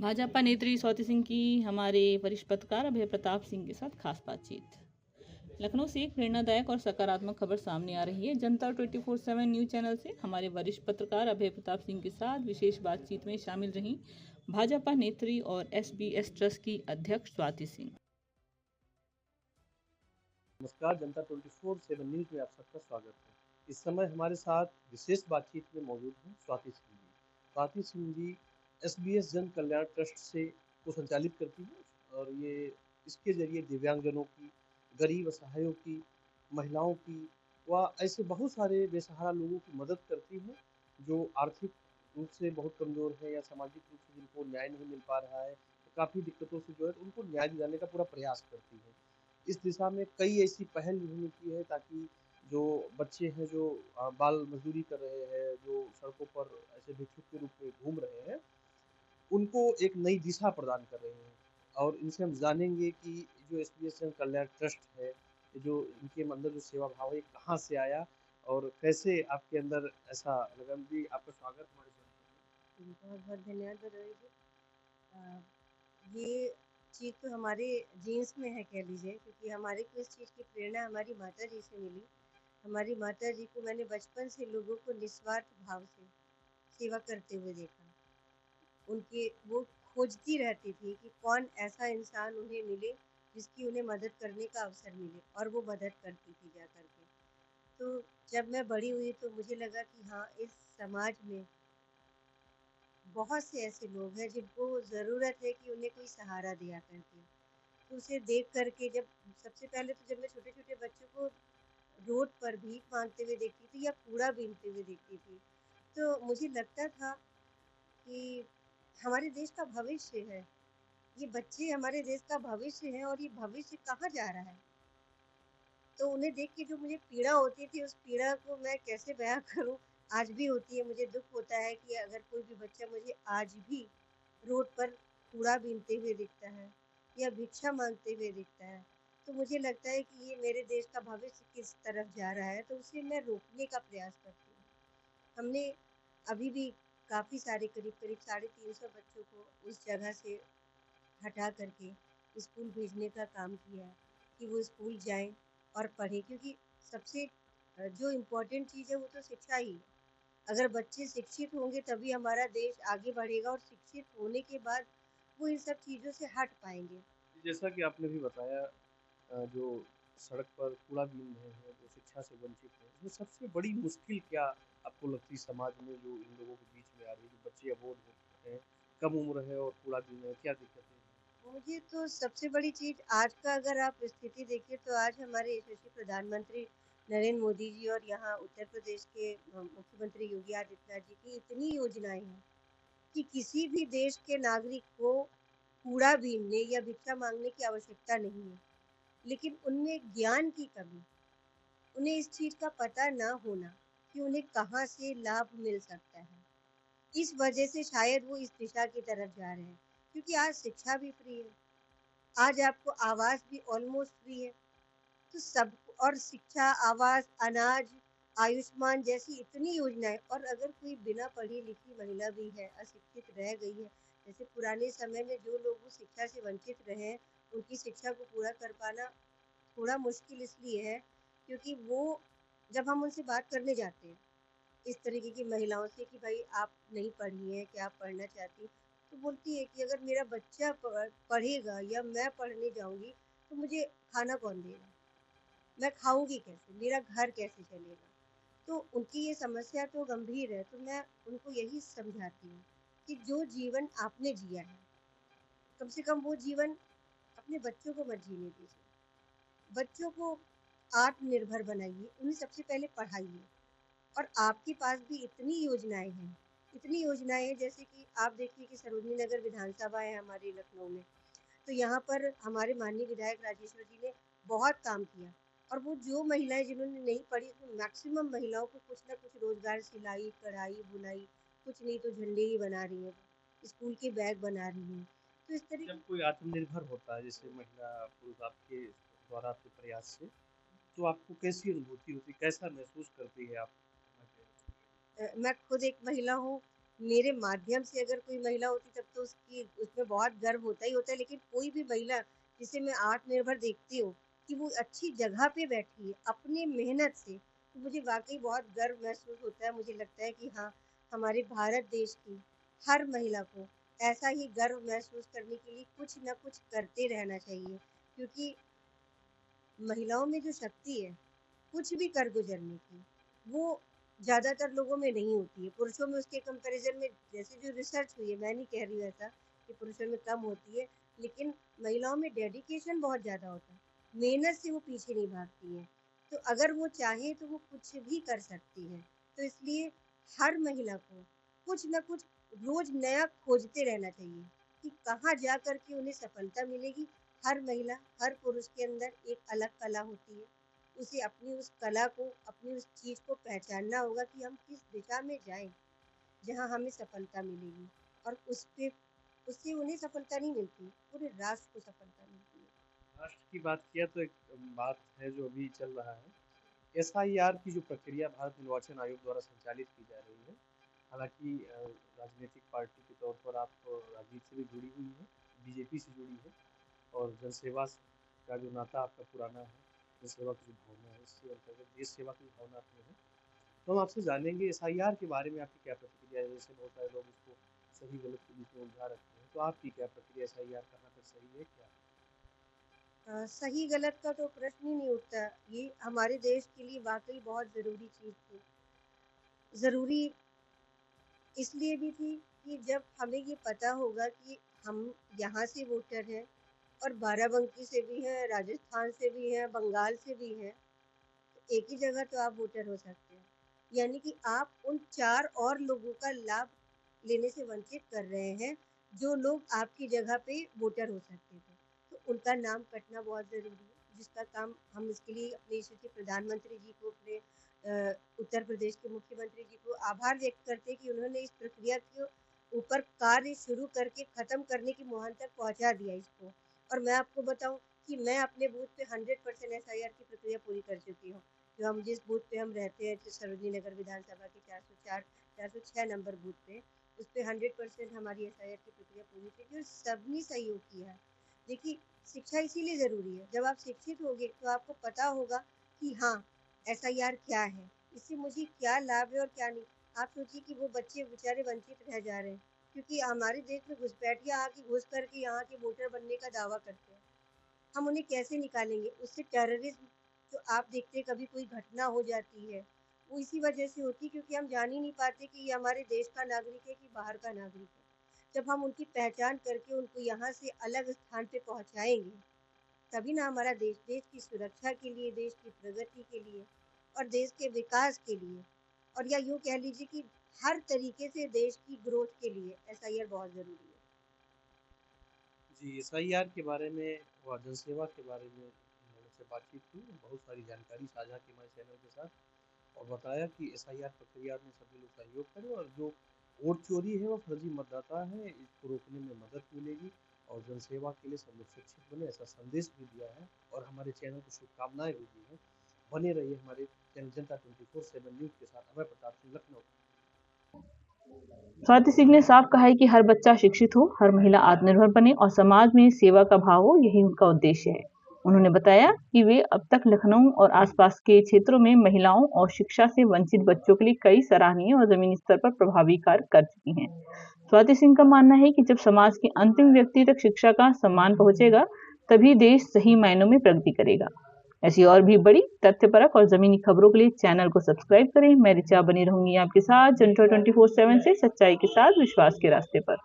भाजपा नेत्री स्वाति सिंह की हमारे वरिष्ठ पत्रकार अभय प्रताप सिंह के साथ खास बातचीत। लखनऊ से एक प्रेरणादायक और सकारात्मक खबर सामने आ रही है। जनता 24/7 न्यूज चैनल से हमारे वरिष्ठ पत्रकार अभय प्रताप सिंह के साथ विशेष बातचीत में शामिल रहीं भाजपा नेत्री और SBS ट्रस्ट की अध्यक्ष स्वाति सिंह। नमस्कार, जनता 24/7 न्यूज में आप सबका स्वागत है। इस समय हमारे साथ विशेष बातचीत में मौजूद हैं स्वाति सिंह जी। स्वाति सिंह जी SBS जन कल्याण ट्रस्ट से को संचालित करती हैं और ये इसके जरिए दिव्यांगजनों की, गरीब असहायों की, महिलाओं की व ऐसे बहुत सारे बेसहारा लोगों की मदद करती हैं जो आर्थिक रूप से बहुत कमज़ोर है या सामाजिक रूप से जिनको न्याय नहीं मिल पा रहा है, तो काफ़ी दिक्कतों से जो है उनको न्याय दिलाने का पूरा प्रयास करती है। इस दिशा में कई ऐसी पहल उन्होंने की है ताकि जो बच्चे हैं जो बाल मजदूरी कर रहे हैं, जो सड़कों पर ऐसे भिक्षुक के रूप में घूम रहे हैं, उनको एक नई दिशा प्रदान कर रहे हैं। और इनसे हम जानेंगे कि जो SBS जन कल्याण ट्रस्ट है, जो इनके अंदर जो सेवा भाव है, ये कहाँ से आया और कैसे आपके अंदर ऐसा लगा। जी, आपका स्वागत हमारे चैनल में। बहुत बहुत धन्यवाद बदौरी जी। ये चीज़ तो हमारे जीन्स में है कह लीजिए, क्योंकि हमारे को इस चीज़ की प्रेरणा हमारी माता जी से मिली। हमारी माता जी को मैंने बचपन से लोगों को निस्वार्थ भाव से सेवा करते हुए देखा। उनके वो खोजती रहती थी कि कौन ऐसा इंसान उन्हें मिले जिसकी उन्हें मदद करने का अवसर मिले, और वो मदद करती थी जा करके। तो जब मैं बड़ी हुई तो मुझे लगा कि हाँ, इस समाज में बहुत से ऐसे लोग हैं जिनको ज़रूरत है कि उन्हें कोई सहारा दिया करके। तो उसे देख करके जब सबसे पहले तो जब मैं छोटे-छोटे बच्चों को रोड पर भीख मांगते हुए देखती थी या कूड़ा बीनते हुए देखती थी, तो मुझे लगता था कि हमारे देश का भविष्य है। ये बच्चे हमारे देश का भविष्य हैं और ये भविष्य कहाँ जा रहा है? तो उन्हें देख के जो मुझे पीड़ा होती थी, उस पीड़ा को मैं कैसे बयाँ करूँ, आज भी होती है। मुझे दुःख होता है कि अगर कोई भी बच्चा मुझे आज भी रोड पर कूड़ा बीनते हुए दिखता है या भिक्षा माँगते हुए दिखता है, तो मुझे लगता है कि ये मेरे देश का भविष्य किस तरफ जा रहा है, तो उसे मैं रोकने का प्रयास करती हूँ। हमने अभी भी काफ़ी सारे करीब-करीब 350 बच्चों को उस जगह से हटा करके स्कूल भेजने का काम किया कि वो स्कूल जाएँ और पढ़ें, क्योंकि सबसे जो इम्पोर्टेंट चीज़ है वो तो शिक्षा ही है। अगर बच्चे शिक्षित होंगे तभी हमारा देश आगे बढ़ेगा, और शिक्षित होने के बाद वो इन सब चीज़ों से हट पाएँगे। जैसा कि आपने भी बताया जो सड़क पर कूड़ा बीन रहे हैं, जो शिक्षा से वंचित हैं, इसमें सबसे बड़ी मुश्किल क्या आपको लगती है समाज में जो इन लोगों के बीच में आ रही है? जो बच्चे अबोध होते हैं, कम उम्र है और कूड़ा बीन रहे हैं, क्या दिक्कतें हैं? मुझे तो सबसे बड़ी चीज़ आज का अगर आप स्थिति देखिए तो आज हमारे यशस्वी प्रधानमंत्री नरेंद्र मोदी जी और यहाँ उत्तर प्रदेश के मुख्यमंत्री योगी आदित्यनाथ जी की इतनी योजनाएँ हैं कि किसी भी देश के नागरिक को कूड़ा बीनने या भिक्षा माँगने की आवश्यकता नहीं है। लेकिन उनमें ज्ञान की कमी, उन्हें इस चीज़ का पता ना होना कि उन्हें कहाँ से लाभ मिल सकता है। इस वजह से शायद वो इस दिशा की तरफ जा रहे हैं, क्योंकि आज शिक्षा भी फ्री है, आज आपको आवास भी ऑलमोस्ट फ्री है। तो सब, और शिक्षा, आवास, अनाज, आयुष्मान जैसी इतनी योजनाएँ, और अगर कोई बिना पढ़ी-लिखी महिला भी है, अशिक्षित रह गई है, जैसे पुराने समय में जो लोग वो शिक्षा से वंचित रहे हैं, उनकी शिक्षा को पूरा कर पाना थोड़ा मुश्किल इसलिए है क्योंकि वो, जब हम उनसे बात करने जाते हैं इस तरीके की महिलाओं से कि भाई आप नहीं पढ़ी हैं, क्या आप पढ़ना चाहती हैं? तो बोलती है कि अगर मेरा बच्चा पढ़ेगा या मैं पढ़ने जाऊँगी, तो मुझे खाना कौन देगा? मैं खाऊँगी कैसे? मेरा घर कैसे चलेगा? तो उनकी ये समस्या तो गंभीर है, तो मैं उनको यही समझाती हूँ कि जो जीवन आपने जिया है, कम से कम वो जीवन अपने बच्चों को मत जीने दीजिए। बच्चों को आत्मनिर्भर बनाइए, उन्हें सबसे पहले पढ़ाइए। और आपके पास भी इतनी योजनाएँ हैं, जैसे कि आप देखिए कि सरोजनी नगर विधानसभा है हमारे लखनऊ में, तो यहाँ पर हमारे माननीय विधायक राजेश्वर जी ने बहुत काम किया, और वो जो महिलाएँ जिन्होंने नहीं पढ़ी, तो मैक्सिमम महिलाओं को कुछ ना कुछ रोज़गार, सिलाई, कढ़ाई, बुनाई, कुछ नहीं तो झंडे ही बना रही हैं, स्कूल के बैग बना रही हैं। तो इस तरह जब कोई आत्मनिर्भर होता है, जैसे महिला पुरुष आपके द्वारा आपके प्रयास से, तो आपको कैसी अनुभूति होती है? कैसा महसूस करती है आप? मैं खुद एक महिला हूँ, मेरे माध्यम से अगर कोई महिला होती तब तो उसमें बहुत गर्व होता ही होता है, लेकिन कोई भी महिला जिसे मैं आत्मनिर्भर देखती हूँ कि वो अच्छी जगह पे बैठी है अपनी मेहनत से, तो मुझे वाकई बहुत गर्व महसूस होता है। मुझे लगता है कि हाँ, हमारे भारत देश की हर महिला को ऐसा ही गर्व महसूस करने के लिए कुछ ना कुछ करते रहना चाहिए, क्योंकि महिलाओं में जो शक्ति है कुछ भी कर गुजरने की, वो ज़्यादातर लोगों में नहीं होती है। पुरुषों में उसके कंपैरिजन में, जैसे जो रिसर्च हुई है, मैं नहीं कह रही हूँ ऐसा कि पुरुषों में कम होती है, लेकिन महिलाओं में डेडिकेशन बहुत ज़्यादा होता है, मेहनत से वो पीछे नहीं भागती हैं। तो अगर वो चाहे तो वो कुछ भी कर सकती है। तो इसलिए हर महिला को कुछ ना कुछ रोज नया खोजते रहना चाहिए कि कहाँ जा कर के उन्हें सफलता मिलेगी। हर महिला, हर पुरुष के अंदर एक अलग कला होती है, उसे अपनी उस कला को, अपनी उस चीज़ को पहचानना होगा कि हम किस दिशा में जाएं जहां हमें सफलता मिलेगी। और उससे उन्हें सफलता नहीं मिलती, पूरे राष्ट्र को सफलता मिलती है। राष्ट्र की बात किया तो एक बात है जो अभी चल रहा है, एसआईआर की जो प्रक्रिया भारत निर्वाचन आयोग द्वारा संचालित की जा रही है। हालांकि राजनीतिक पार्टी के तौर पर आप राजनीति से भी जुड़ी हुई है, बीजेपी से जुड़ी है, और जनसेवा का जो नाता आपका पुराना है, जनसेवा की जो भावना है, इसके अंतर्गत देश सेवा की भावना अपनी है। तो हम आपसे जानेंगे एसआईआर के बारे में आपकी क्या प्रतिक्रिया है। जैसे बहुत सारे लोग इसको सही गलत के बीच में उलझा रखते हैं, तो आपकी क्या प्रतिक्रिया, एसआईआर कहाँ तक सही है क्या? सही गलत का तो प्रश्न ही नहीं उठता। ये हमारे देश के लिए वाकई बहुत ज़रूरी चीज़ थी। ज़रूरी इसलिए भी थी कि जब हमें ये पता होगा कि हम यहाँ से वोटर हैं और बाराबंकी से भी हैं, राजस्थान से भी हैं, बंगाल से भी हैं, तो एक ही जगह तो आप वोटर हो सकते हैं। यानी कि आप उन 4 और लोगों का लाभ लेने से वंचित कर रहे हैं, जो लोग आपकी जगह पे वोटर हो सकते थे। तो उनका नाम कटना बहुत ज़रूरी है, जिसका काम हम इसके लिए अपने यशस्वी प्रधानमंत्री जी को, अपने उत्तर प्रदेश के मुख्यमंत्री जी को आभार व्यक्त करते हैं कि उन्होंने इस प्रक्रिया के ऊपर कार्य शुरू करके ख़त्म करने की मुहान तक पहुँचा दिया इसको। और मैं आपको बताऊँ कि मैं अपने बूथ पे 100% एसआईआर की प्रक्रिया पूरी कर चुकी हूँ। जो हम जिस बूथ पे हम रहते हैं, जो सरोजनी नगर विधानसभा के 406 नंबर बूथ पे, उस पे 100% हमारी एसआईआर की प्रक्रिया पूरी थी और सबने सहयोग किया है। देखिए, शिक्षा इसीलिए ज़रूरी है। जब आप शिक्षित होंगे तो आपको पता होगा कि हाँ, एसआईआर क्या है, इससे मुझे क्या लाभ है और क्या नहीं। आप सोचिए कि वो बच्चे बेचारे वंचित रह जा रहे हैं, क्योंकि हमारे देश में घुसपैठिया आके घुस करके यहाँ के वोटर बनने का दावा करते हैं। हम उन्हें कैसे निकालेंगे? उससे टेररिज्म, जो आप देखते हैं कभी कोई घटना हो जाती है, वो इसी वजह से होती है क्योंकि हम जान ही नहीं पाते कि ये हमारे देश का नागरिक है कि बाहर का नागरिक है। जब हम उनकी पहचान करके उनको यहाँ से अलग स्थान पे पहुँचाएँगे, तभी ना हमारा देश, देश की सुरक्षा के लिए, देश की प्रगति के लिए और देश के विकास के लिए, और या यूँ कह लीजिए कि हर तरीके से देश की ग्रोथ के लिए एसआईआर बहुत ज़रूरी है। जी, एसआईआर के बारे में और जनसेवा के बारे में हम लोगों से बातचीत हुई, बहुत सारी जानकारी साझा की हमारे चैनल के साथ, और बताया कि एसआईआर प्रक्रिया में सभी लोग सहयोग करें, और जो वोट चोरी है वो फर्जी मतदाता है, इसको रोकने में मदद मिलेगी, और जनसेवा के लिए सब लोग शिक्षित बने, ऐसा संदेश भी दिया है, और हमारे चैनल को शुभकामनाएं भी दी हैं। बने रहिए हमारे चैनल जनता 24/7 न्यूज़ के साथ। अभय प्रताप सिंह, लखनऊ। स्वाति सिंह ने साफ कहा है कि हर बच्चा शिक्षित हो, हर महिला आत्मनिर्भर बने और समाज में सेवा का भाव हो, यही उनका उद्देश्य है। उन्होंने बताया कि वे अब तक लखनऊ और आसपास के क्षेत्रों में महिलाओं और शिक्षा से वंचित बच्चों के लिए कई सराहनीय और जमीनी स्तर पर प्रभावी कार्य कर चुकी हैं। स्वाति सिंह का मानना है कि जब समाज के अंतिम व्यक्ति तक शिक्षा का सम्मान पहुंचेगा, तभी देश सही मायनों में प्रगति करेगा। ऐसी और भी बड़ी तथ्यपरक और जमीनी खबरों के लिए चैनल को सब्सक्राइब करें। मैं ऋचा बनी रहूंगी आपके साथ जनता 24/7 से, सच्चाई के साथ, विश्वास के रास्ते पर।